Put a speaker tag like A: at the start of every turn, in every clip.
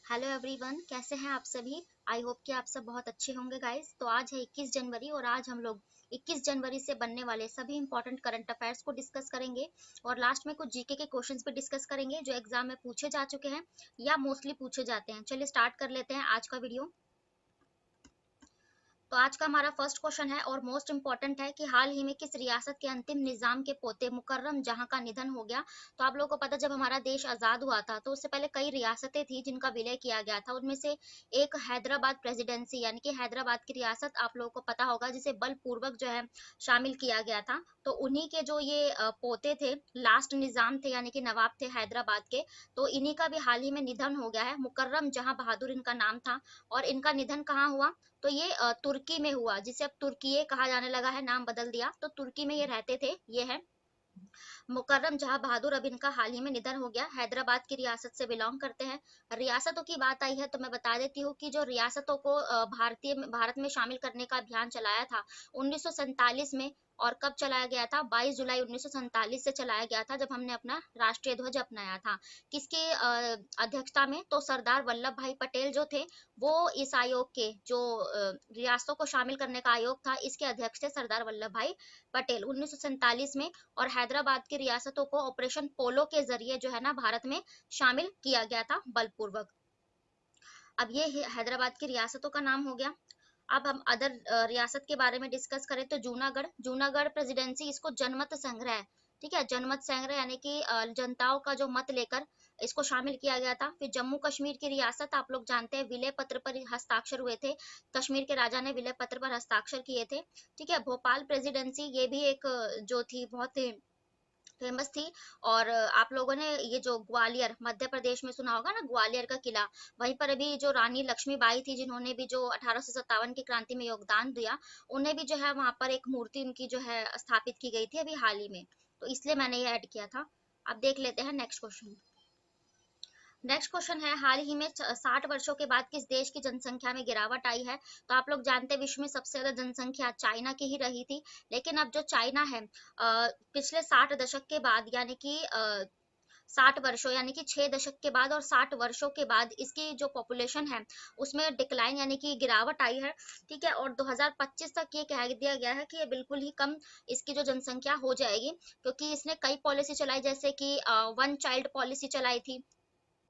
A: Hello everyone, कैसे हैं आप सभी। आई होप कि आप सब बहुत अच्छे होंगे गाइस। तो आज है 21 जनवरी और आज हम लोग 21 जनवरी से बनने वाले सभी इंपॉर्टेंट करंट अफेयर्स को डिस्कस करेंगे और लास्ट में कुछ जीके के क्वेश्चंस भी डिस्कस करेंगे जो एग्जाम में पूछे जा चुके हैं या मोस्टली पूछे जाते हैं। चलिए स्टार्ट कर लेते हैं आज का वीडियो। तो आज का हमारा फर्स्ट क्वेश्चन है और मोस्ट इंपॉर्टेंट है कि हाल ही में किस रियासत के अंतिम निजाम के पोते मुकर्रम जहां का निधन हो गया। तो आप लोगों को पता, जब हमारा देश आजाद हुआ था तो उससे पहले कई रियासतें थी जिनका विलय किया गया था। उनमें से एक हैदराबाद प्रेसिडेंसी यानी कि हैदराबाद की रियासत आप लोगों को पता होगा, जिसे बलपूर्वक जो है शामिल किया गया था। तो उन्हीं के जो ये पोते थे, लास्ट निजाम थे यानी कि नवाब थे हैदराबाद के, तो इन्हीं का भी हाल ही में निधन हो गया है। मुकर्रम जहां बहादुर इनका नाम था। और इनका निधन कहाँ हुआ? तो ये तुर्की में हुआ, जिसे अब तुर्कीये कहा जाने लगा है, नाम बदल दिया। तो तुर्की में ये रहते थे। ये है मुकर्रम जहां बहादुर। अब इनका हाल ही में निधन हो गया। हैदराबाद की रियासत से बिलोंग करते हैं। रियासतों की बात आई है तो मैं बता देती हूँ कि जो रियासतों को भारत में शामिल करने का अभियान चलाया था 1947 में। और कब चलाया गया था? 22 जुलाई 1947 से चलाया गया था, जब हमने अपना राष्ट्रीय ध्वज अपनाया था। किसके अध्यक्षता में? तो सरदार वल्लभ भाई पटेल जो थे, वो इस आयोग के जो रियासतों को शामिल करने का आयोग था, इसके अध्यक्ष थे सरदार वल्लभ भाई पटेल 1947 में। और हैदराबाद की रियासतों को ऑपरेशन पोलो के जरिए जो है ना भारत में शामिल किया गया था बलपूर्वक। अब ये हैदराबाद की रियासतों का नाम हो गया। अब हम अदर रियासत के बारे में डिस्कस करें तो जूनागढ़। जूनागढ़ प्रेसिडेंसी, इसको जनमत संग्रह, ठीक है, जनमत संग्रह यानी कि जनताओं का जो मत लेकर इसको शामिल किया गया था। फिर जम्मू कश्मीर की रियासत, आप लोग जानते हैं विलय पत्र पर हस्ताक्षर हुए थे। कश्मीर के राजा ने विलय पत्र पर हस्ताक्षर किए थे। ठीक है। भोपाल प्रेसिडेंसी, ये भी एक जो थी बहुत ही फेमस थी। और आप लोगों ने ये जो ग्वालियर मध्य प्रदेश में सुना होगा ना, ग्वालियर का किला, वहीं पर अभी जो रानी लक्ष्मीबाई थी, जिन्होंने भी जो 1857 की क्रांति में योगदान दिया, उन्हें भी जो है वहां पर एक मूर्ति उनकी जो है स्थापित की गई थी अभी हाल ही में। तो इसलिए मैंने ये ऐड किया था। अब देख लेते हैं नेक्स्ट क्वेश्चन। नेक्स्ट क्वेश्चन है, हाल ही में 60 वर्षों के बाद किस देश की जनसंख्या में गिरावट आई है? तो आप लोग जानते हैं विश्व में सबसे ज्यादा जनसंख्या चाइना की ही रही थी। लेकिन अब जो चाइना है, पिछले 60 दशक के बाद यानी कि 60 वर्षों यानी कि 6 दशक के बाद और 60 वर्षों के बाद इसकी जो पॉपुलेशन है उसमें डिक्लाइन यानी कि गिरावट आई है। ठीक है। और 2025 तक ये कह दिया गया है कि ये बिल्कुल ही कम इसकी जो जनसंख्या हो जाएगी, क्योंकि इसने कई पॉलिसी चलाई, जैसे कि वन चाइल्ड पॉलिसी चलाई थी,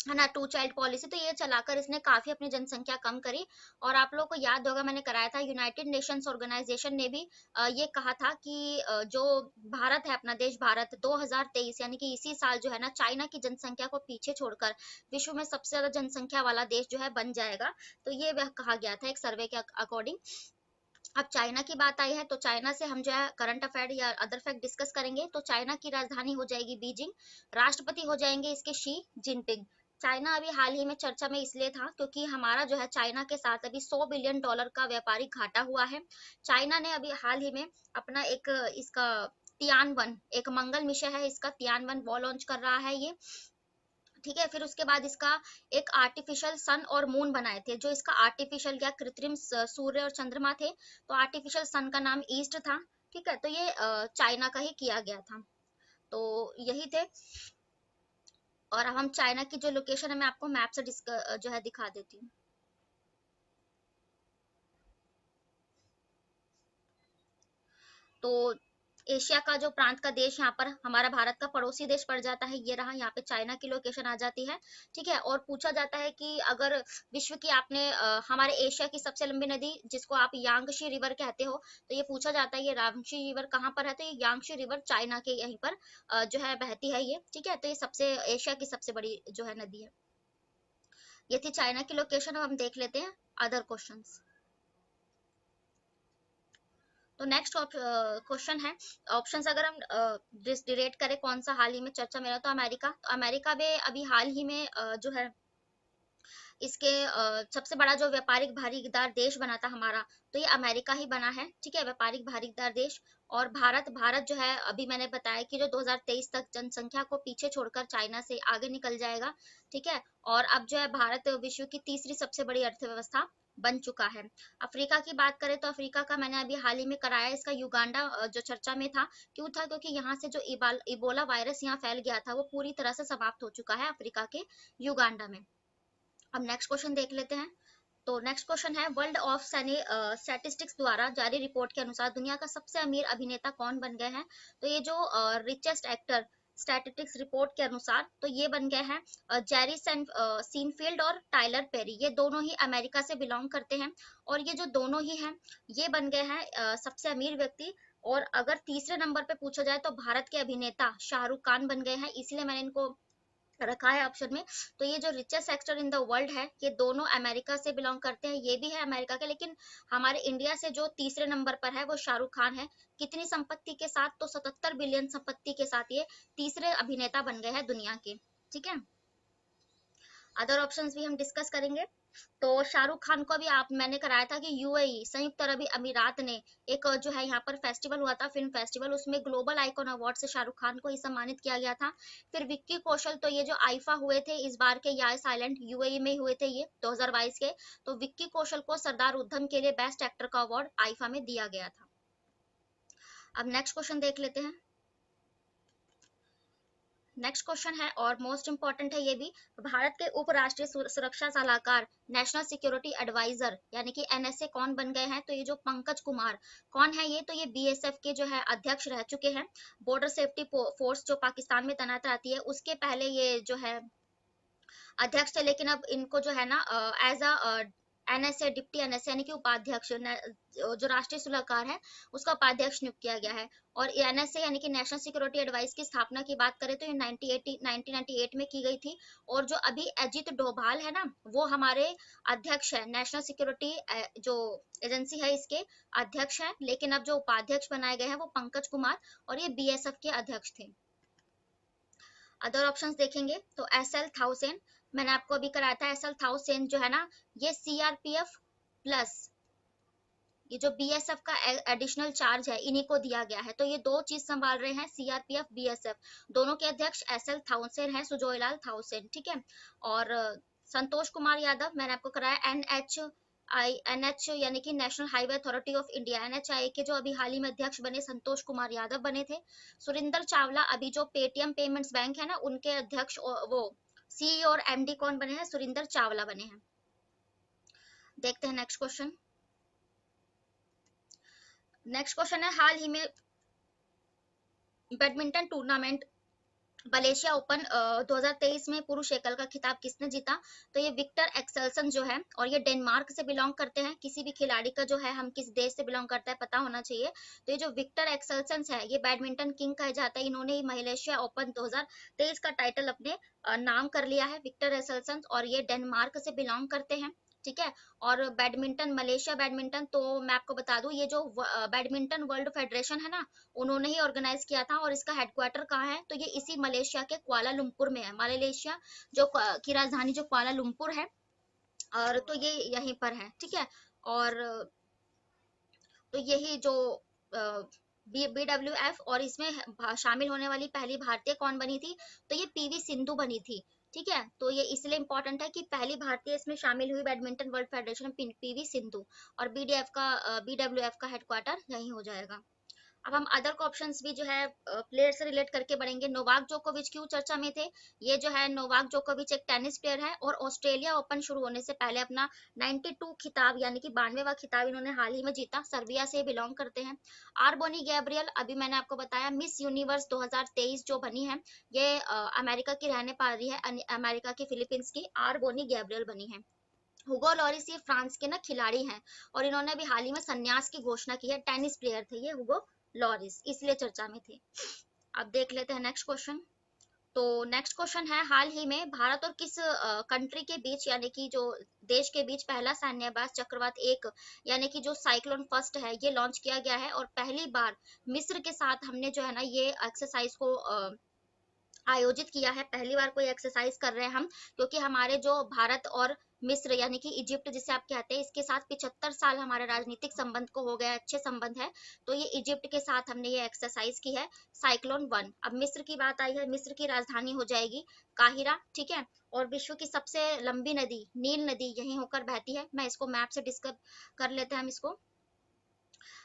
A: है ना, टू चाइल्ड पॉलिसी। तो ये चलाकर इसने काफी अपनी जनसंख्या कम करी। और आप लोगों को याद होगा, मैंने कराया था, यूनाइटेड नेशंस ऑर्गेनाइजेशन ने भी ये कहा था कि जो भारत है, अपना देश भारत, 2023 यानी कि इसी साल जो है ना, चाइना की जनसंख्या को पीछे छोड़कर विश्व में सबसे ज्यादा जनसंख्या वाला देश जो है बन जाएगा। तो ये वह कहा गया था एक सर्वे के अकॉर्डिंग। अब चाइना की बात आई है तो चाइना से हम जो है करंट अफेयर या अदर फैक्ट डिस्कस करेंगे। तो चाइना की राजधानी हो जाएगी बीजिंग। राष्ट्रपति हो जाएंगे इसके शी जिनपिंग। चाइना अभी हाल ही में चर्चा में इसलिए था क्योंकि हमारा जो है चाइना के साथ अभी $100 बिलियन का व्यापारिक घाटा हुआ है। चाइना ने अभी हाल ही में अपना एक इसका तियानवन, एक मंगल मिशन है इसका, तियानवन वो लॉन्च कर रहा है ये। ठीक है। फिर उसके बाद इसका एक आर्टिफिशियल सन और मून बनाए थे। जो इसका आर्टिफिशियल या कृत्रिम सूर्य और चंद्रमा थे, तो आर्टिफिशियल सन का नाम ईस्ट था। ठीक है। तो ये चाइना का ही किया गया था। तो यही थे। और अब हम चाइना की जो लोकेशन है मैं आपको मैप से जो है दिखा देती हूँ। तो एशिया का जो प्रांत का देश, यहाँ पर हमारा भारत का पड़ोसी देश पड़ जाता है, ये रहा, यहाँ पे चाइना की लोकेशन आ जाती है। ठीक है। और पूछा जाता है कि अगर विश्व की आपने हमारे एशिया की सबसे लंबी नदी जिसको आप यांगशी रिवर कहते हो, तो ये पूछा जाता है ये यांगशी रिवर कहाँ पर है? तो ये यांगशी रिवर चाइना के यहीं पर जो है बहती है ये। ठीक है। तो ये सबसे एशिया की सबसे बड़ी जो है नदी है। ये थी चाइना की लोकेशन। अब हम देख लेते हैं अदर क्वेश्चंस। तो नेक्स्ट क्वेश्चन है, ऑप्शंस अगर हम डिरेट करें कौन सा हाल ही में चर्चा में रहा, तो अमेरिका। तो अमेरिका में अभी हाल ही में जो है इसके सबसे बड़ा जो व्यापारिक भागीदार देश बना था हमारा, तो ये अमेरिका ही बना है। ठीक है। व्यापारिक भागीदार देश। और भारत, भारत जो है अभी मैंने बताया कि जो 2023 तक जनसंख्या को पीछे छोड़कर चाइना से आगे निकल जाएगा। ठीक है। और अब जो है भारत विश्व की तीसरी सबसे बड़ी अर्थव्यवस्था बन चुका है। अफ्रीका की बात करें तो अफ्रीका का मैंने अभी हाल ही में कराया, इसका युगांडा जो चर्चा में था। क्यों था? क्योंकि यहाँ से जो इबोला वायरस यहाँ फैल गया था वो पूरी तरह से समाप्त हो चुका है अफ्रीका के युगांडा में। अब नेक्स्ट क्वेश्चन देख लेते हैं। तो नेक्स्ट क्वेश्चन है, वर्ल्ड ऑफ स्टैटिस्टिक्स द्वारा जारी रिपोर्ट के अनुसार दुनिया का सबसे अमीर अभिनेता कौन बन गए हैं? तो ये जो रिचेस्ट एक्टर स्टैटिस्टिक्स रिपोर्ट के अनुसार तो ये बन गए हैं जेरी सीनफील्ड और टाइलर पेरी। ये दोनों ही अमेरिका से बिलोंग करते हैं और ये जो दोनों ही हैं ये बन गए हैं सबसे अमीर व्यक्ति। और अगर तीसरे नंबर पे पूछा जाए तो भारत के अभिनेता शाहरुख खान बन गए हैं, इसीलिए मैंने इनको रखा है ऑप्शन में। तो ये जो richest actor in the world है ये दोनों अमेरिका से बिलोंग करते हैं, ये भी है अमेरिका के, लेकिन हमारे इंडिया से जो तीसरे नंबर पर है वो शाहरुख खान है। कितनी संपत्ति के साथ? तो 77 बिलियन संपत्ति के साथ ये तीसरे अभिनेता बन गए हैं दुनिया के। ठीक है, अदर ऑप्शंस भी हम डिस्कस करेंगे। तो शाहरुख खान को भी आप मैंने कराया था कि यूएई संयुक्त अरब अमीरात ने एक जो है यहाँ पर फेस्टिवल हुआ था, फिल्म फेस्टिवल, उसमें ग्लोबल आइकॉन अवार्ड से शाहरुख खान को ही सम्मानित किया गया था। फिर विक्की कौशल, तो ये जो आईफा हुए थे इस बार के यास आइलैंड यूएई में हुए थे ये 2022 के, तो विक्की कौशल को सरदार उधम के लिए बेस्ट एक्टर का अवार्ड आईफा में दिया गया था। अब नेक्स्ट क्वेश्चन देख लेते हैं। नेक्स्ट क्वेश्चन है और मोस्ट इंपॉर्टेंट है ये भी, भारत के उपराष्ट्रीय सुरक्षा सलाहकार नेशनल सिक्योरिटी एडवाइजर यानी कि एनएसए कौन बन गए हैं? तो ये जो पंकज कुमार कौन है ये? तो ये बीएसएफ के जो है अध्यक्ष रह चुके हैं। बॉर्डर सेफ्टी फोर्स जो पाकिस्तान में तैनात रहती है उसके पहले ये जो है अध्यक्ष थे, लेकिन अब इनको जो है ना as a NSA deputy NSA यानी कि उपाध्यक्ष जो राष्ट्रीय सलाहकार है उसका उपाध्यक्ष नियुक्त किया गया है। और एनएसए यानी कि नेशनल सिक्योरिटी एडवाइस की स्थापना की बात करें तो ये 1998 में की गई थी। और जो अभी अजीत डोभाल है ना वो हमारे अध्यक्ष है, नेशनल सिक्योरिटी जो एजेंसी है इसके अध्यक्ष है, लेकिन अब जो उपाध्यक्ष बनाए गए हैं वो पंकज कुमार और ये बीएसएफ के अध्यक्ष थे। अदर ऑप्शंस देखेंगे तो एसएल थाउसेंड, मैंने आपको अभी कराया था एसएल थाउसेंड जो है ना ये सीआरपीएफ प्लस ये जो बीएसएफ का एडिशनल चार्ज है इन्हीं को दिया गया है। तो ये दो चीज संभाल रहे हैं सीआरपीएफ बीएसएफ, दोनों के अध्यक्ष एसएल थाउसेंड है, सुजोयलाल थाउसेंड। ठीक है, और संतोष कुमार यादव मैंने आपको कराया एनएच यानी कि national highway authority of India NHI के जो अभी हाल ही में अध्यक्ष बने संतोष कुमार यादव बने थे। सुरिंदर चावला अभी जो पेटीएम पेमेंट्स बैंक है ना उनके अध्यक्ष वो सीईओ और एमडी कौन बने हैं? सुरिंदर चावला बने हैं। देखते हैं नेक्स्ट क्वेश्चन। नेक्स्ट क्वेश्चन है, हाल ही में बैडमिंटन टूर्नामेंट मलेशिया ओपन 2023 में पुरुष एकल का खिताब किसने जीता? तो ये विक्टर एक्सेल्सन जो है और ये डेनमार्क से बिलोंग करते हैं। किसी भी खिलाड़ी का जो है हम किस देश से बिलोंग करता है पता होना चाहिए। तो ये जो विक्टर एक्सेल्सन है ये बैडमिंटन किंग कहा जाता है। इन्होंने ही मलेशिया ओपन 2023 का टाइटल अपने नाम कर लिया है, विक्टर एक्सेल्सन, और ये डेनमार्क से बिलोंग करते हैं। ठीक है, और बैडमिंटन मलेशिया बैडमिंटन तो मैं आपको बता दूं ये जो बैडमिंटन वर्ल्ड फेडरेशन है ना उन्होंने ही ऑर्गेनाइज किया था और इसका हेडक्वार्टर कहाँ है? तो ये इसी मलेशिया के कुआलालंपुर में है। मलेशिया जो की राजधानी जो कुआलालंपुर है और तो ये यहीं पर है। ठीक है, और तो यही जो BWF और इसमें शामिल होने वाली पहली भारतीय कौन बनी थी? तो ये पीवी सिंधु बनी थी। ठीक है, तो ये इसलिए इंपॉर्टेंट है कि पहली भारतीय इसमें शामिल हुई badminton world federation PV Sindhu, और BWF का हेडक्वार्टर यही हो जाएगा। अब हम अदर ऑप्शंस भी जो है प्लेयर से रिलेट करके बढ़ेंगे। नोवाक जोकोविच क्यों चर्चा में थे? ये जो है नोवाक जोकोविच एक टेनिस प्लेयर है और ऑस्ट्रेलिया ओपन शुरू होने से पहले अपना 92 खिताब यानी कि 92वां खिताब इन्होंने हाल ही में जीता। सर्बिया से बिलोंग करते हैं। आरबोनी गैब्रियल अभी मैंने आपको बताया मिस यूनिवर्स 2023 जो बनी है ये अमेरिका की रहने वाली है, अमेरिका की फिलीपींस की आरबोनी गैब्रियल बनी है। हुगो लॉरिस ये फ्रांस के ना खिलाड़ी हैं और इन्होंने अभी हाल ही में संन्यास की घोषणा की है। टेनिस प्लेयर थे ये हुगो लॉरिस, इसलिए चर्चा में थे। अब देख लेते हैं नेक्स्ट क्वेश्चन। तो नेक्स्ट क्वेश्चन है, हाल ही में भारत और किस कंट्री के बीच यानी कि जो देश के बीच पहला सैन्यबाज चक्रवात एक यानी कि जो साइक्लोन फर्स्ट है ये लॉन्च किया गया है। और पहली बार मिस्र के साथ हमने जो है ना ये एक्सरसाइज को आयोजित किया है। पहली बार कोई एक्सरसाइज कर रहे हैं हम, क्योंकि हमारे जो भारत और मिस्र यानी कि इजिप्ट जिसे आप कहते हैं इसके साथ 75 साल हमारे राजनीतिक संबंध को हो गया, अच्छे संबंध है। तो ये इजिप्ट के साथ हमने ये एक्सरसाइज की है साइक्लोन 1। अब मिस्र की बात आई है, मिस्र की राजधानी हो जाएगी काहिरा। ठीक है, और विश्व की सबसे लंबी नदी नील नदी यहीं होकर बहती है। मैं इसको मैप से डिस्कस कर लेते हैं हम इसको।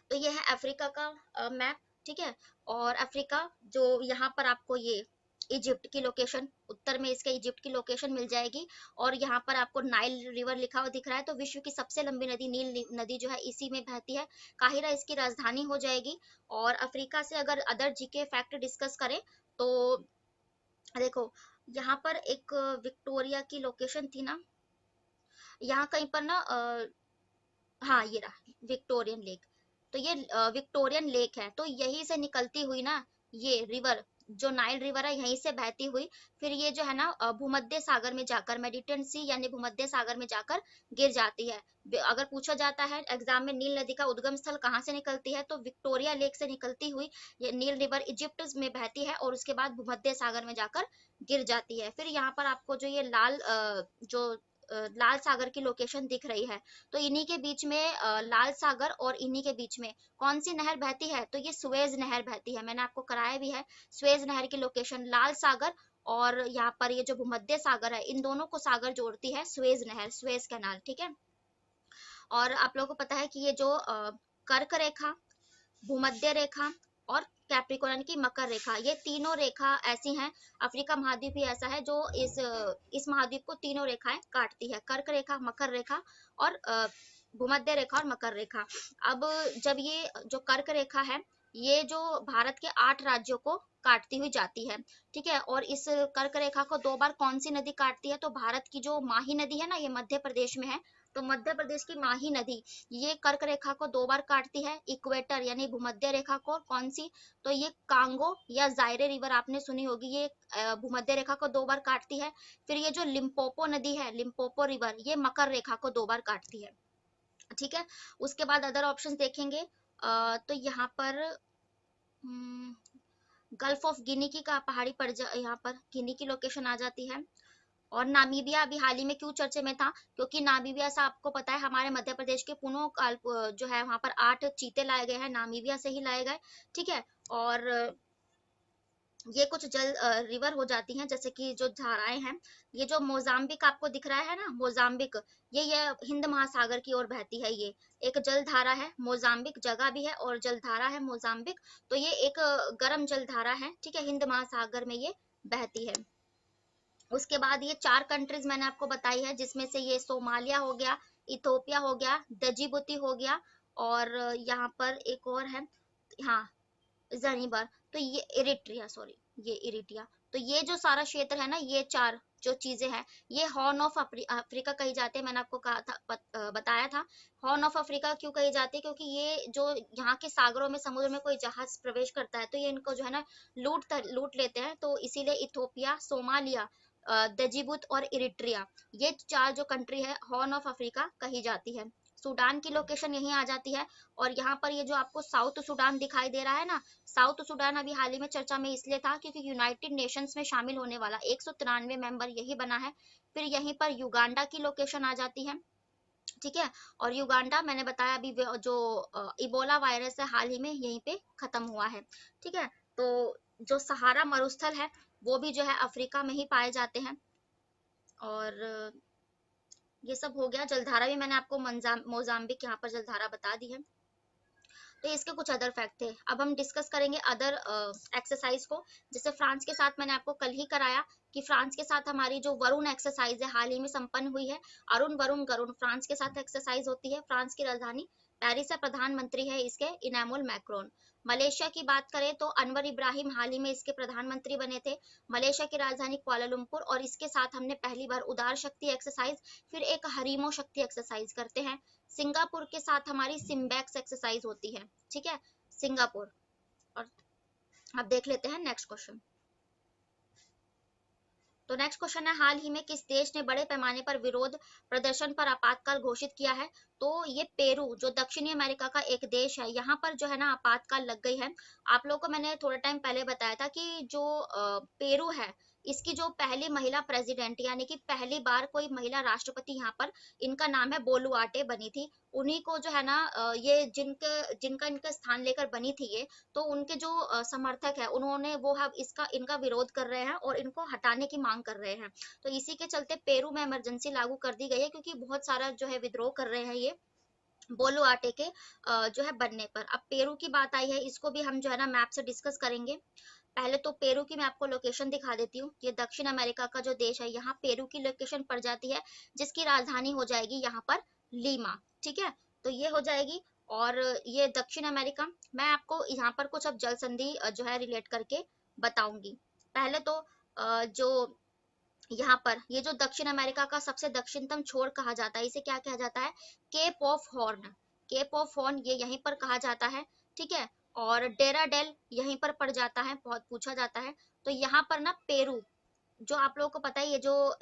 A: तो ये है अफ्रीका का मैप। ठीक है, और अफ्रीका जो यहाँ पर आपको ये इजिप्ट की लोकेशन, उत्तर में इसके इजिप्ट की लोकेशन मिल जाएगी। और यहाँ पर आपको नाइल रिवर लिखा हुआ दिख रहा है, तो विश्व की सबसे लंबी नदी नील नदी जो है इसी में बहती है। काहिरा इसकी राजधानी हो जाएगी। और अफ्रीका से अगर अदर जीके फैक्ट डिस्कस करें तो देखो, यहाँ पर एक विक्टोरिया की लोकेशन थी ना, यहाँ कहीं पर ना हाँ ये रहा विक्टोरियन लेक। तो ये विक्टोरियन लेक है, तो यहीं से निकलती हुई ना ये रिवर, जो नाइल रिवर है यहीं से बहती हुई फिर ये जो है ना भूमध्य सागर में जाकर, मेडिटेरेनियन सी यानी भूमध्य सागर में जाकर गिर जाती है। अगर पूछा जाता है एग्जाम में नील नदी का उद्गम स्थल कहाँ से निकलती है, तो विक्टोरिया लेक से निकलती हुई ये नील रिवर इजिप्ट में बहती है और उसके बाद भूमध्य सागर में जाकर गिर जाती है। फिर यहाँ पर आपको जो ये लाल सागर की लोकेशन दिख रही है, तो इन्हीं के बीच में लाल सागर और इन्हीं के बीच में कौन सी नहर बहती है, तो ये सुएज नहर बहती है। मैंने आपको कराया भी है सुएज नहर की लोकेशन, लाल सागर और यहाँ पर ये जो भूमध्य सागर है, इन दोनों को सागर जोड़ती है सुएज नहर, सुएज कैनाल, ठीक है। और आप लोगों को पता है कि ये जो कर्क रेखा, भूमध्य रेखा और कैप्रिकॉर्न की मकर रेखा, ये तीनों रेखा ऐसी हैं, अफ्रीका महाद्वीप ही ऐसा है जो इस महाद्वीप को तीनों रेखाएं काटती है, कर्क रेखा, मकर रेखा और भूमध्य रेखा और मकर रेखा। अब जब ये जो कर्क रेखा है, ये जो भारत के 8 राज्यों को काटती हुई जाती है, ठीक है। और इस कर्क रेखा को 2 बार कौन सी नदी काटती है, तो भारत की जो माही नदी है ना, ये मध्य प्रदेश में है, तो मध्य प्रदेश की माही नदी ये कर्क रेखा को 2 बार काटती है। इक्वेटर यानी भूमध्य रेखा को कौन सी, तो ये कांगो या जायरे रिवर आपने सुनी होगी, ये भूमध्य रेखा को 2 बार काटती है। फिर ये जो लिम्पोपो नदी है, लिम्पोपो रिवर, ये मकर रेखा को 2 बार काटती है, ठीक है। उसके बाद अदर ऑप्शंस देखेंगे तो यहाँ पर गल्फ ऑफ गिनी की का पहाड़ी पड़ जा, यहाँ पर गिनी की लोकेशन आ जाती है। और नामीबिया अभी हाल ही में क्यों चर्चे में था, क्योंकि नामीबिया से आपको पता है हमारे मध्य प्रदेश के पुनो जो है वहां पर 8 चीते लाए गए हैं, नामीबिया से ही लाए गए, ठीक है। और ये कुछ जल रिवर हो जाती हैं, जैसे कि जो धाराएं हैं, ये जो मोजाम्बिक आपको दिख रहा है ना, मोजाम्बिक, ये हिंद महासागर की ओर बहती है। ये एक जल धारा है, मोजाम्बिक जगह भी है और जल धारा है मोजाम्बिक, तो ये एक गर्म जल धारा है, ठीक है, हिंद महासागर में ये बहती है। उसके बाद ये 4 कंट्रीज मैंने आपको बताई है, जिसमें से ये सोमालिया हो गया, इथोपिया हो गया, दजिबुती हो गया और यहाँ पर एक और है, हाँ जनीबर, तो ये इरिट्रिया, सॉरी ये इरिट्रिया। तो ये जो सारा क्षेत्र है ना, ये 4 जो चीजें हैं, ये हॉर्न ऑफ अफ्रीका कही जाती है। मैंने आपको कहा था बताया था हॉर्न ऑफ अफ्रीका क्यों कही जाती है, क्योंकि ये जो यहाँ के सागरों में, समुद्र में कोई जहाज प्रवेश करता है तो ये इनको जो है ना लूट लेते हैं, तो इसीलिए इथोपिया, सोमालिया, दजीबुत और इरिट्रिया, ये 4 जो कंट्री है हॉर्न ऑफ अफ्रीका कही जाती है। सूडान की लोकेशन यहीं आ जाती है। और यहाँ पर ये जो आपको साउथ सूडान दिखाई दे रहा है ना, साउथ सूडान अभी हाल ही में चर्चा में इसलिए था क्योंकि यूनाइटेड नेशंस में शामिल होने वाला 193 मेंबर यही बना है। फिर यहीं पर युगांडा की लोकेशन आ जाती है, ठीक है। और युगांडा मैंने बताया अभी जो इबोला वायरस है हाल ही में यहीं पे खत्म हुआ है, ठीक है। तो जो सहारा मरुस्थल है वो भी जो है अफ्रीका में ही पाए जाते हैं। और ये सब हो गया, जलधारा भी मैंने आपको मोजाम्बिक यहाँ पर जलधारा बता दी है। तो इसके कुछ अदर फैक्ट थे। अब हम डिस्कस करेंगे अदर एक्सरसाइज को। जैसे फ्रांस के साथ मैंने आपको कल ही कराया कि फ्रांस के साथ हमारी जो वरुण एक्सरसाइज है हाल ही में संपन्न हुई है। अरुण वरुण गरुण फ्रांस के साथ एक्सरसाइज होती है। फ्रांस की राजधानी पेरिस है, प्रधानमंत्री है इसके इनामुल मैक्रोन। मलेशिया की बात करें तो अनवर इब्राहिम हाल ही में इसके प्रधानमंत्री बने थे। मलेशिया की राजधानी कुआलालंपुर। और इसके साथ हमने पहली बार उदार शक्ति एक्सरसाइज, फिर एक हरीमो शक्ति एक्सरसाइज करते हैं। सिंगापुर के साथ हमारी सिम्बैक्स एक्सरसाइज होती है, ठीक है, सिंगापुर। और अब देख लेते हैं नेक्स्ट क्वेश्चन। तो नेक्स्ट क्वेश्चन है, हाल ही में किस देश ने बड़े पैमाने पर विरोध प्रदर्शन पर आपातकाल घोषित किया है, तो ये पेरू, जो दक्षिणी अमेरिका का एक देश है, यहाँ पर जो है ना आपातकाल लग गई है। आप लोगों को मैंने थोड़ा टाइम पहले बताया था कि जो पेरू है, इसकी जो पहली महिला प्रेसिडेंट यानी कि पहली बार कोई महिला राष्ट्रपति यहाँ पर, इनका नाम है बोलुआटे बनी थी। उन्हीं को जो है ना ये जिनका इनका स्थान लेकर बनी थी ये, तो उनके जो समर्थक है उन्होंने वो है इसका इनका विरोध कर रहे हैं और इनको हटाने की मांग कर रहे हैं। तो इसी के चलते पेरू में इमरजेंसी लागू कर दी गई है, क्योंकि बहुत सारा जो है विद्रोह कर रहे हैं ये बोलो आटे के जो है बनने पर। अब पेरू की बात आई है, इसको भी हम जो है ना मैप से डिस्कस करेंगे। पहले तो पेरू की मैं आपको लोकेशन दिखा देती हूँ। ये दक्षिण अमेरिका का जो देश है, यहाँ पेरू की लोकेशन पड़ जाती है, जिसकी राजधानी हो जाएगी यहाँ पर लीमा। ठीक है, तो ये हो जाएगी। और ये दक्षिण अमेरिका, मैं आपको यहाँ पर कुछ अब जल संधि जो है रिलेट करके बताऊंगी। पहले तो जो यहाँ पर ये जो दक्षिण अमेरिका का सबसे दक्षिणतम छोर कहा जाता है, इसे क्या कहा जाता है? Cape of horn. Cape of horn ये यहीं पर कहा जाता है। ठीक है, और डेराडेल यहीं पर पड़ जाता है, बहुत पूछा जाता है। तो यहाँ पर ना पेरू, जो आप लोगों को पता है, ये जो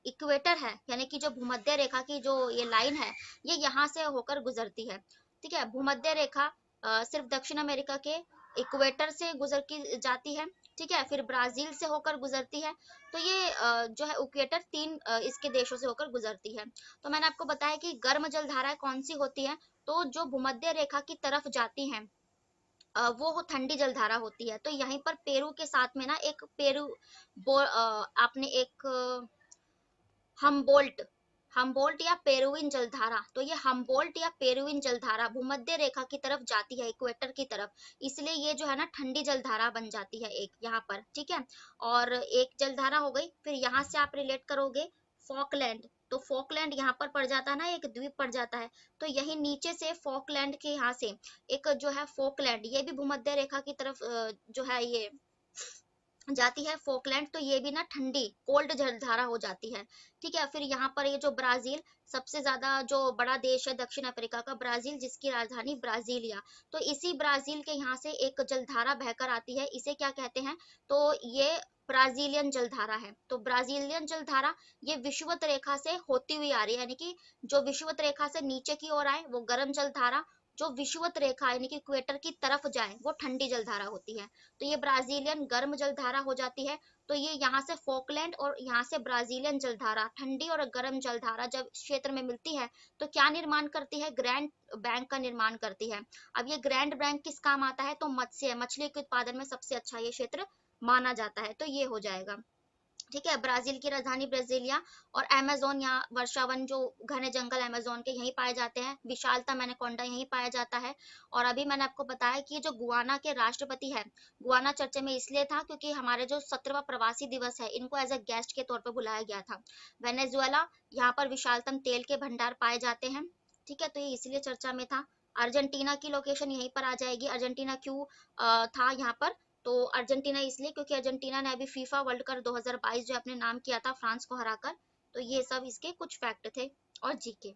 A: इक्वेटर है, यानी कि जो भूमध्य रेखा की जो ये लाइन है, ये यहाँ से होकर गुजरती है। ठीक है, भूमध्य रेखा सिर्फ दक्षिण अमेरिका के इक्वेटर से गुजर की जाती है। ठीक है, फिर ब्राजील से होकर गुजरती है। तो ये जो है इक्वेटर तीन इसके देशों से होकर गुजरती है। तो मैंने आपको बताया कि गर्म जल धाराएं कौन सी होती है, तो जो भूमध्य रेखा की तरफ जाती हैं वो ठंडी जलधारा होती है। तो यहीं पर पेरू के साथ में ना एक आपने एक हम्बोल्ट हम्बोल्ट या पेरुविन जलधारा, तो ये हम्बोल्ट या पेरुविन जलधारा भूमध्य रेखा की तरफ जाती है, इक्वेटर की तरफ, इसलिए ये जो है ना ठंडी जलधारा बन जाती है एक यहाँ पर। ठीक है, और एक जलधारा हो गई। फिर यहाँ से आप रिलेट करोगे फॉकलैंड, तो फॉकलैंड यहाँ पर पड़ जाता है ना, एक द्वीप पड़ जाता है। तो यही नीचे से फॉकलैंड के यहाँ से एक जो है फॉकलैंड, ये भी भूमध्य रेखा की तरफ जो है ये जाती है फोकलैंड। तो ये भी ना ठंडी कोल्ड जलधारा हो जाती है। ठीक है, फिर यहाँ पर ये जो ब्राजील, सबसे ज्यादा जो बड़ा देश है दक्षिण अफ्रीका का, ब्राजील, जिसकी राजधानी ब्राजीलिया, तो इसी ब्राजील के यहाँ से एक जलधारा बहकर आती है, इसे क्या कहते हैं? तो ये ब्राजीलियन जलधारा है। तो ब्राजीलियन जलधारा ये विषुवत रेखा से होती हुई आ रही है, यानी कि जो विषुवत रेखा से नीचे की ओर आए वो गर्म जलधारा, जो विषुवत रेखा यानी कि इक्वेटर की तरफ जाए वो ठंडी जलधारा होती है। तो ये ब्राजीलियन गर्म जलधारा हो जाती है। तो ये यहाँ से फोकलैंड और यहाँ से ब्राजीलियन जलधारा, ठंडी और गर्म जलधारा जब क्षेत्र में मिलती है, तो क्या निर्माण करती है? ग्रैंड बैंक का निर्माण करती है। अब ये ग्रैंड बैंक किस काम आता है? तो मत्स्य, मछली के उत्पादन में सबसे अच्छा ये क्षेत्र माना जाता है। तो ये हो जाएगा। ठीक है, ब्राजील की राजधानी ब्राजीलिया। और अमेज़न या वर्षावन, जो घने जंगल अमेज़न के यहीं पाए जाते हैं, विशालतम एनाकोंडा यहीं पाया जाता है। और अभी मैंने आपको बताया कि ये जो गुआना के राष्ट्रपति है, गुआना चर्चा में इसलिए था क्योंकि हमारे जो 17वां प्रवासी दिवस है, इनको एज अ गेस्ट के तौर पर बुलाया गया था। वेनेजुएला, यहाँ पर विशालतम तेल के भंडार पाए जाते हैं। ठीक है, तो ये इसलिए चर्चा में था। अर्जेंटीना की लोकेशन यहीं पर आ जाएगी। अर्जेंटीना क्यों था यहाँ पर? तो अर्जेंटीना इसलिए क्योंकि अर्जेंटीना ने अभी फीफा वर्ल्ड कप 2022 जो अपने नाम किया था फ्रांस को हराकर। तो ये सब इसके कुछ फैक्ट थे और जीके।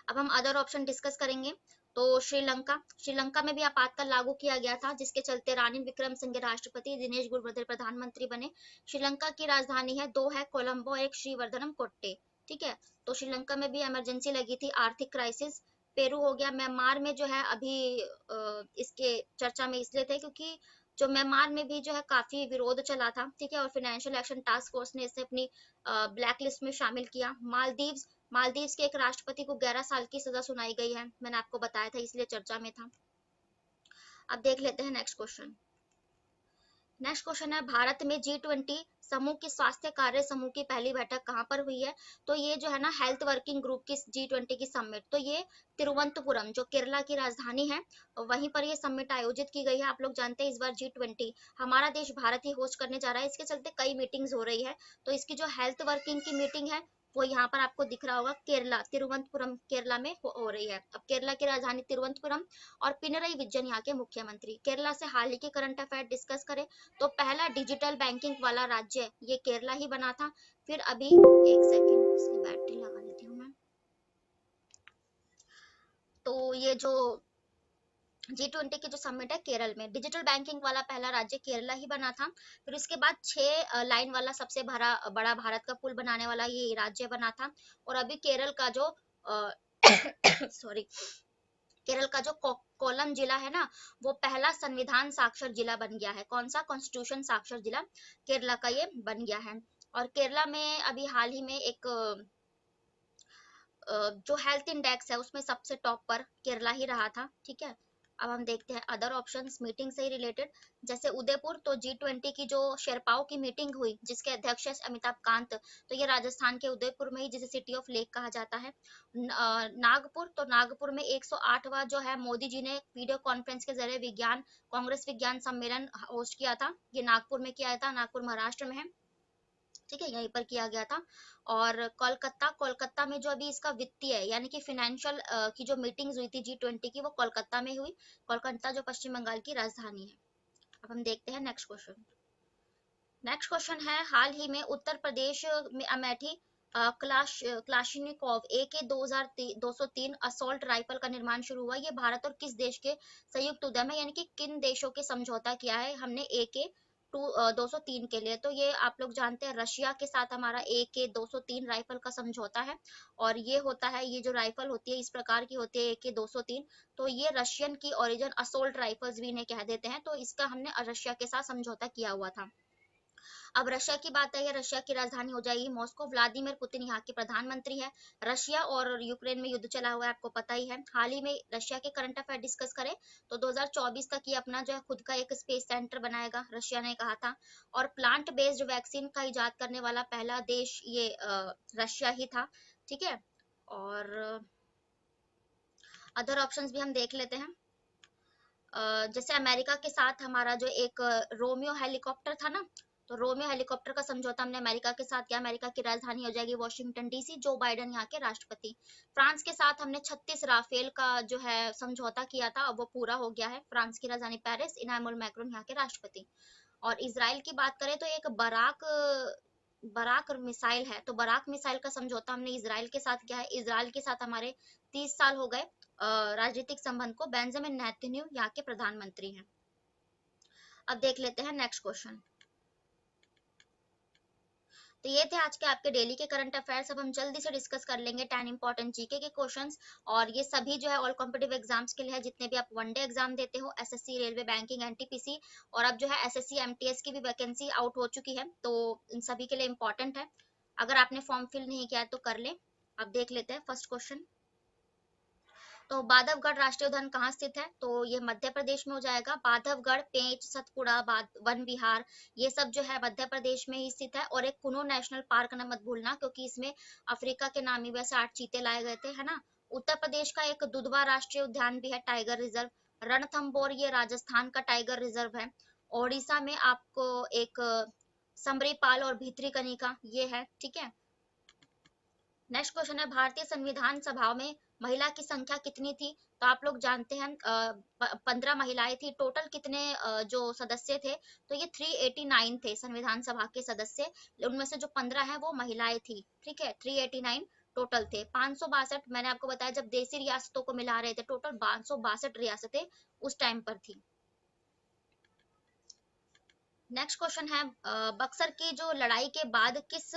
A: अब हम अदर ऑप्शन डिस्कस करेंगे। तो श्रीलंका में भी आपातकाल लागू किया गया था, जिसके चलते रानी विक्रम सिंघे राष्ट्रपति, दिनेश गुणवत्तर प्रधानमंत्री बने। श्रीलंका की राजधानी है, दो है, कोलंबो, एक श्रीवर्धनम कोट्टे। ठीक है, तो श्रीलंका में भी इमरजेंसी लगी थी, आर्थिक क्राइसिस। पेरू हो गया। म्यांमार में जो है अभी इसके चर्चा में इसलिए थे क्योंकि जो म्यांमार में भी जो है काफी विरोध चला था। ठीक है, और फाइनेंशियल एक्शन टास्क फोर्स ने इसे अपनी ब्लैक लिस्ट में शामिल किया। मालदीव्स के एक राष्ट्रपति को 11 साल की सजा सुनाई गई है, मैंने आपको बताया था, इसलिए चर्चा में था। अब देख लेते हैं नेक्स्ट क्वेश्चन। नेक्स्ट क्वेश्चन है, भारत में G20 समूह की स्वास्थ्य कार्य समूह की पहली बैठक कहाँ पर हुई है? तो ये जो है ना हेल्थ वर्किंग ग्रुप की G20 की समिट, तो ये तिरुवनंतपुरम, जो केरला की राजधानी है, वहीं पर ये समिट आयोजित की गई है। आप लोग जानते हैं इस बार G20 हमारा देश भारत ही होस्ट करने जा रहा है, इसके चलते कई मीटिंग्स हो रही है। तो इसकी जो हेल्थ वर्किंग की मीटिंग है वो यहाँ पर आपको दिख रहा होगा, केरला, तिरुवनंतपुरम केरला में हो रही है। अब केरला की राजधानी तिरुवनंतपुरम, और पिनरई विजयन यहाँ के मुख्यमंत्री। केरला से हाल ही के करंट अफेयर डिस्कस करें तो पहला डिजिटल बैंकिंग वाला राज्य ये केरला ही बना था। फिर अभी एक सेकंड, इसकी बैटरी लगा लेती हूँ मैं। तो ये जो G20 की जो समिट है केरल में, डिजिटल बैंकिंग वाला पहला राज्य केरला ही बना था। फिर उसके बाद 6 लाइन वाला सबसे बड़ा भारत का पुल बनाने वाला ये राज्य बना था। और अभी केरल का जो सॉरी केरल का जो कोलम जिला है ना, वो पहला संविधान साक्षर जिला बन गया है। कौन सा? कॉन्स्टिट्यूशन साक्षर जिला केरला का ये बन गया है। और केरला में अभी हाल ही में एक जो हेल्थ इंडेक्स है उसमें सबसे टॉप पर केरला ही रहा था। ठीक है, अब हम देखते हैं अदर ऑप्शंस मीटिंग से ही रिलेटेड, जैसे उदयपुर, तो G20 की जो शेरपाओ की मीटिंग हुई जिसके अध्यक्ष है अमिताभ कांत, तो ये राजस्थान के उदयपुर में ही, जिसे सिटी ऑफ लेक कहा जाता है। नागपुर, तो नागपुर में 108वां जो है मोदी जी ने वीडियो कॉन्फ्रेंस के जरिए विज्ञान कांग्रेस विज्ञान सम्मेलन होस्ट किया था, ये नागपुर में किया था, नागपुर महाराष्ट्र में है, ठीक है, यहीं पर किया गया था। और कोलकाता, कोलकाता में जो अभी इसका वित्तीय यानी कि फाइनेंशियल की जो मीटिंग्स हुई थी G20 की, वो कोलकाता में हुई, कोलकाता जो पश्चिम बंगाल की राजधानी है। अब हम देखते हैं नेक्स्ट क्वेश्चन। नेक्स्ट क्वेश्चन है, हाल ही में उत्तर प्रदेश में Amethi Kalashnikov AK 203 assault rifle का निर्माण शुरू हुआ। ये भारत और किस देश के संयुक्त उद्यम है, यानी कि किन देशों के समझौता किया है हमने AK 203 के लिए? तो ये आप लोग जानते हैं, रशिया के साथ हमारा AK 203 राइफल का समझौता है। और ये होता है, ये जो राइफल होती है इस प्रकार की होती है AK 203, तो ये रशियन की ओरिजिन असोल्ट राइफल्स भी इन्हें कह देते हैं, तो इसका हमने रशिया के साथ समझौता किया हुआ था। अब रशिया की बात आई है, रशिया की राजधानी हो जाएगी मॉस्को। व्लादिमीर पुतिन यहाँ के प्रधानमंत्री है। रशिया और यूक्रेन में युद्ध चला हुआ है, आपको पता ही है। हाल ही में रशिया के करंट अफेयर डिस्कस करें तो 2024 तक ये अपना जो है खुद का एक स्पेस सेंटर बनाएगा, रशिया ने कहा था। और प्लांट बेस्ड वैक्सीन का इजाद करने वाला पहला देश ये रशिया ही था, ठीक है। और अदर ऑप्शंस भी हम देख लेते हैं। जैसे अमेरिका के साथ हमारा जो एक रोमियो हेलीकॉप्टर था ना, तो रोमियो हेलीकॉप्टर का समझौता हमने अमेरिका के साथ किया। अमेरिका की राजधानी हो जाएगी वॉशिंगटन DC, जो बाइडेन यहाँ के राष्ट्रपति। फ्रांस के साथ हमने 36 राफेल का जो है समझौता किया था, अब वो पूरा हो गया है। फ्रांस की राजधानी पेरिस, इनामुल मैक्रोन यहाँ के राष्ट्रपति। और इसराइल की बात करें तो एक बराक बराक मिसाइल है, तो बराक मिसाइल का समझौता हमने इसराइल के साथ किया है। इसराइल के साथ हमारे 30 साल हो गए राजनीतिक संबंध को। बेंजामिन नेतन्याहू यहाँ के प्रधानमंत्री हैं। अब देख लेते हैं नेक्स्ट क्वेश्चन। तो ये थे आज के आपके डेली के करंट अफेयर्स। अब हम जल्दी से डिस्कस कर लेंगे 10 इंपॉर्टेंट जीके के क्वेश्चंस। और ये सभी जो है ऑल कॉम्पिटिटिव एग्जाम्स के लिए है, जितने भी आप वनडे एग्जाम देते हो, SSC, रेलवे, बैंकिंग, NTPC। और अब जो है SSC MTS की भी वैकेंसी आउट हो चुकी है, तो इन सभी के लिए इंपॉर्टेंट है। अगर आपने फॉर्म फिल नहीं किया है तो कर ले। अब देख लेते हैं फर्स्ट क्वेश्चन। तो बांधवगढ़ राष्ट्रीय उद्यान कहाँ स्थित है? तो ये मध्य प्रदेश में हो जाएगा। बांधवगढ़, पेंच, सतपुड़ा, वन विहार, ये सब जो है मध्य प्रदेश में ही स्थित है। और एक कुनो नेशनल पार्क ना मत भूलना, क्योंकि इसमें अफ्रीका के नामीबिया से 8 चीते लाए गए थे, है ना। उत्तर प्रदेश का एक दुधवा राष्ट्रीय उद्यान भी है, टाइगर रिजर्व। रणथंबोर ये राजस्थान का टाइगर रिजर्व है। ओडिशा में आपको एक समरीपाल और भितरीकनिका ये है, ठीक है। नेक्स्ट क्वेश्चन है, भारतीय संविधान सभा में महिला की संख्या कितनी थी? तो आप लोग जानते हैं 15 महिलाएं थी। टोटल कितने जो सदस्य थे? तो ये 389 थे संविधान सभा के सदस्य, उनमें से जो 15 हैं वो महिलाएं थी, ठीक है। 389 टोटल थे। 562 मैंने आपको बताया जब देसी रियासतों को मिला रहे थे, टोटल 562 रियासतें उस टाइम पर थी। नेक्स्ट क्वेश्चन है, बक्सर की जो लड़ाई के बाद किस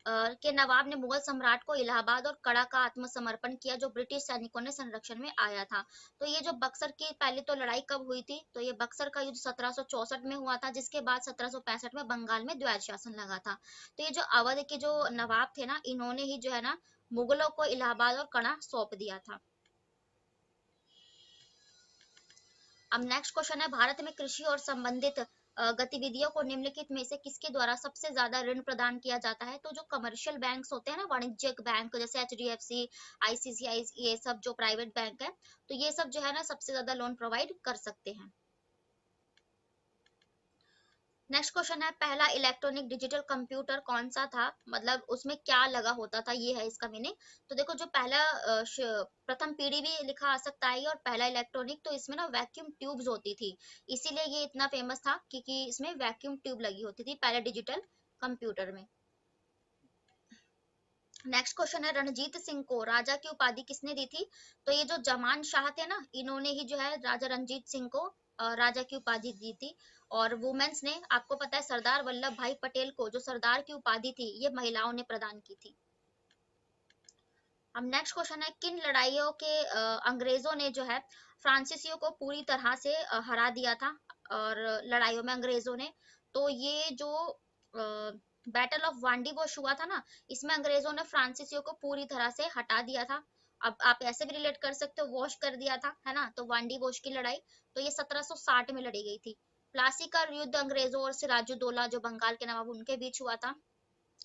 A: के नवाब ने मुगल सम्राट को इलाहाबाद और कड़ा का आत्मसमर्पण किया, जो ब्रिटिश सैनिकों ने संरक्षण में आया था? तो ये जो बक्सर की पहली तो लड़ाई कब हुई थी? तो ये बक्सर का युद्ध 1764 में हुआ था, जिसके बाद 1765 में बंगाल में द्वैध शासन लगा था। तो ये जो अवध के जो नवाब थे ना, इन्होंने ही जो है ना मुगलों को इलाहाबाद और कड़ा सौंप दिया था। अब नेक्स्ट क्वेश्चन है, भारत में कृषि और संबंधित गतिविधियों को निम्नलिखित में से किसके द्वारा सबसे ज्यादा ऋण प्रदान किया जाता है? तो जो कमर्शियल बैंक्स होते हैं ना, वाणिज्यिक बैंक, जैसे HDFC, ICICI, ये सब जो प्राइवेट बैंक है, तो ये सब जो है ना सबसे ज्यादा लोन प्रोवाइड कर सकते हैं। नेक्स्ट क्वेश्चन है, पहला इलेक्ट्रॉनिक डिजिटल कंप्यूटर कौन सा था? मतलब उसमें क्या लगा होता था, ये है इसका मीनिंग। तो देखो, जो पहला प्रथम पीढ़ी भी लिखा आ सकता है, और पहला इलेक्ट्रॉनिक, तो इसमें ना वैक्यूम ट्यूब्स होती थी, इसीलिए ये इतना फेमस था, क्योंकि इसमें वैक्यूम ट्यूब लगी होती थी पहले डिजिटल कंप्यूटर में। नेक्स्ट क्वेश्चन है, रणजीत सिंह को राजा की उपाधि किसने दी थी? तो ये जो जमान शाह थे ना, इन्होंने ही जो है राजा रणजीत सिंह को राजा की उपाधि दी थी। और वुमेन्स ने, आपको पता है, सरदार वल्लभ भाई पटेल को जो सरदार की उपाधि थी, ये महिलाओं ने प्रदान की थी। अब नेक्स्ट क्वेश्चन है, किन लड़ाइयों के अंग्रेजों ने जो है फ्रांसीसियों को पूरी तरह से हरा दिया था? और लड़ाइयों में अंग्रेजों ने, तो ये जो बैटल ऑफ वांडीवोश हुआ था ना, इसमें अंग्रेजों ने फ्रांसीसियों को पूरी तरह से हटा दिया था। अब आप ऐसे भी रिलेट कर सकते हो, वॉश कर दिया था, है ना, तो वांडी वॉश की लड़ाई, तो ये 1760 में लड़ी गई थी। प्लासी का युद्ध अंग्रेजों और सिराजुद्दौला जो बंगाल के नवाब उनके बीच हुआ था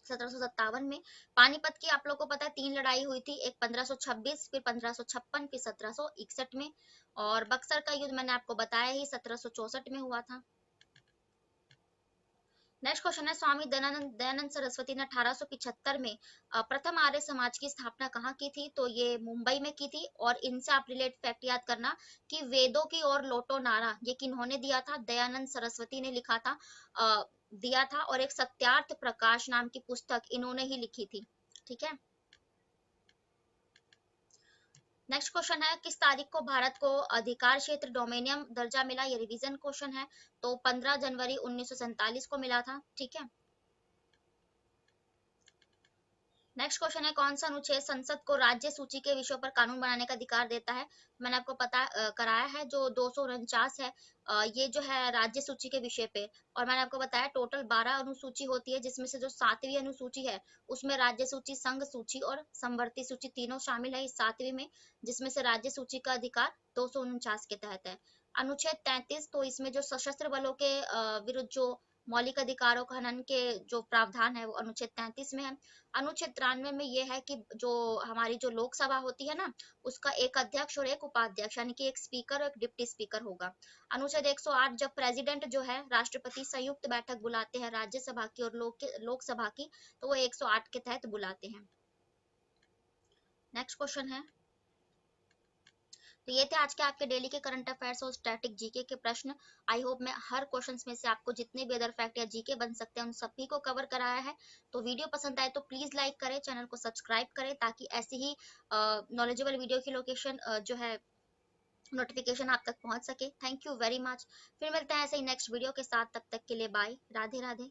A: 1757 में। पानीपत की आप लोग को पता है 3 लड़ाई हुई थी, एक 1526, फिर 1556, फिर 1761 में। और बक्सर का युद्ध मैंने आपको बताया ही 1764 में हुआ था। नेक्स्ट क्वेश्चन है, स्वामी दयानंद दयानंद सरस्वती ने 1875 में प्रथम आर्य समाज की स्थापना कहाँ की थी? तो ये मुंबई में की थी। और इनसे आप रिलेट फैक्ट याद करना कि वेदों की ओर लौटो नारा ये किन्होंने दिया था? दयानंद सरस्वती ने लिखा था, दिया था। और एक सत्यार्थ प्रकाश नाम की पुस्तक इन्होंने ही लिखी थी। ठीक है। नेक्स्ट क्वेश्चन है, किस तारीख को भारत को अधिकार क्षेत्र डोमिनियन दर्जा मिला? ये रिवीजन क्वेश्चन है। तो 15 जनवरी 1947 को मिला था। ठीक है। नेक्स्ट क्वेश्चन है, कौन सा अनुच्छेद संसद को राज्य सूची के विषयों पर कानून बनाने का अधिकार देता है? मैंने आपको पता कराया है, जो 249 है, ये जो है राज्य सूची के विषय पे। और मैंने आपको बताया टोटल 12 अनुसूची होती है, जिसमें से जो 7वीं अनुसूची है उसमें राज्य सूची, संघ सूची और समवर्ती सूची तीनों शामिल है इस 7वीं में, जिसमें से राज्य सूची का अधिकार 249 के तहत है। अनुच्छेद 33, तो इसमें जो सशस्त्र बलों के विरुद्ध जो मौलिक अधिकारों का हनन के जो प्रावधान है वो अनुच्छेद 33 में है। अनुच्छेद 93 में ये है कि जो हमारी जो लोकसभा होती है ना, उसका एक अध्यक्ष और एक उपाध्यक्ष, यानी कि एक स्पीकर और एक डिप्टी स्पीकर होगा। अनुच्छेद 108, जब प्रेसिडेंट जो है राष्ट्रपति संयुक्त बैठक बुलाते हैं राज्यसभा की और लोकसभा की, तो वो 108 के तहत बुलाते हैं। नेक्स्ट क्वेश्चन है, तो ये थे आज के आपके डेली के करंट अफेयर्स और स्टैटिक जीके के प्रश्न। आई होप मैं हर क्वेश्चंस में से आपको जितने भी अदर फैक्ट या जीके बन सकते हैं उन सभी को कवर कराया है। तो वीडियो पसंद आए तो प्लीज लाइक करें, चैनल को सब्सक्राइब करें, ताकि ऐसी ही नॉलेजेबल वीडियो की लोकेशन जो है नोटिफिकेशन आप तक पहुंच सके। Thank you very much. फिर मिलते हैं ऐसे ही नेक्स्ट वीडियो के साथ, तब तक के लिए बाय, राधे राधे।